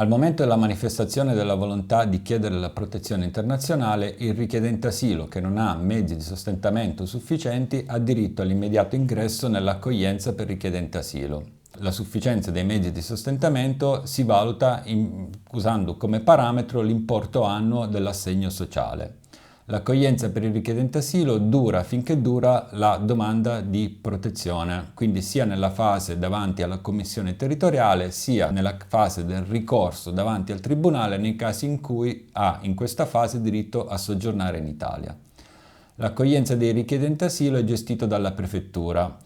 Al momento della manifestazione della volontà di chiedere la protezione internazionale, il richiedente asilo che non ha mezzi di sostentamento sufficienti ha diritto all'immediato ingresso nell'accoglienza per richiedente asilo. La sufficienza dei mezzi di sostentamento si valuta usando come parametro l'importo annuo dell'assegno sociale. L'accoglienza per il richiedente asilo dura finché dura la domanda di protezione, quindi sia nella fase davanti alla commissione territoriale, sia nella fase del ricorso davanti al tribunale nei casi in cui ha in questa fase diritto a soggiornare in Italia. L'accoglienza dei richiedenti asilo è gestita dalla prefettura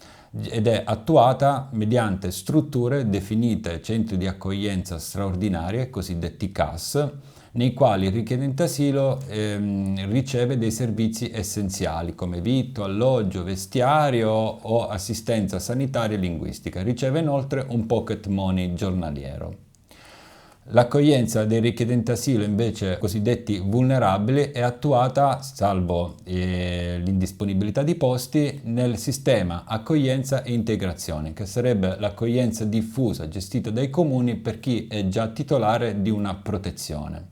ed è attuata mediante strutture definite centri di accoglienza straordinarie, cosiddetti CAS, nei quali il richiedente asilo riceve dei servizi essenziali come vitto, alloggio, vestiario o assistenza sanitaria e linguistica. Riceve inoltre un pocket money giornaliero. L'accoglienza dei richiedenti asilo invece cosiddetti vulnerabili è attuata, salvo l'indisponibilità di posti, nel sistema accoglienza e integrazione, che sarebbe l'accoglienza diffusa gestita dai comuni per chi è già titolare di una protezione.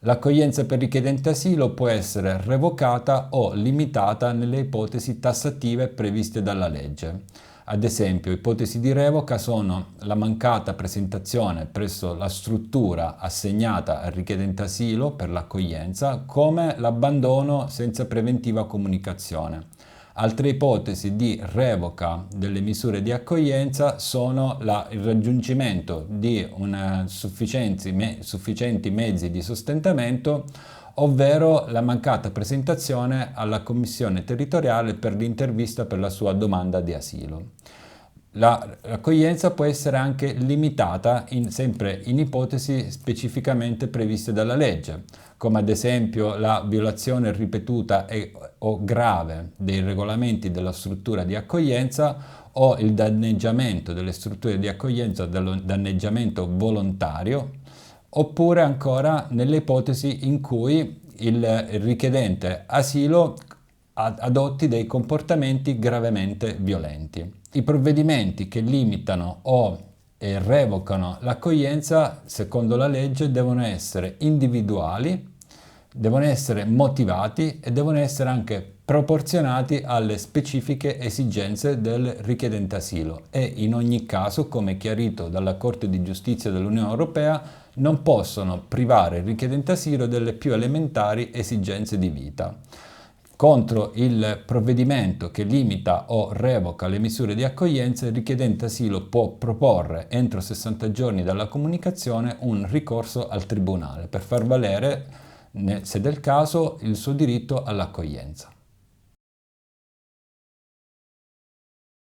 L'accoglienza per richiedente asilo può essere revocata o limitata nelle ipotesi tassative previste dalla legge. Ad esempio, ipotesi di revoca sono la mancata presentazione presso la struttura assegnata al richiedente asilo per l'accoglienza, come l'abbandono senza preventiva comunicazione. Altre ipotesi di revoca delle misure di accoglienza sono il raggiungimento di sufficienti mezzi di sostentamento, ovvero la mancata presentazione alla commissione territoriale per l'intervista per la sua domanda di asilo. L'accoglienza può essere anche limitata sempre in ipotesi specificamente previste dalla legge, come ad esempio la violazione ripetuta o grave dei regolamenti della struttura di accoglienza o il danneggiamento delle strutture di accoglienza, dello danneggiamento volontario, oppure ancora nelle ipotesi in cui il richiedente asilo adotti dei comportamenti gravemente violenti. I provvedimenti che limitano o revocano l'accoglienza, secondo la legge, devono essere individuali, devono essere motivati e devono essere anche proporzionati alle specifiche esigenze del richiedente asilo e in ogni caso, come chiarito dalla Corte di Giustizia dell'Unione Europea, non possono privare il richiedente asilo delle più elementari esigenze di vita. Contro il provvedimento che limita o revoca le misure di accoglienza, il richiedente asilo può proporre entro 60 giorni dalla comunicazione un ricorso al tribunale per far valere, se del caso, il suo diritto all'accoglienza.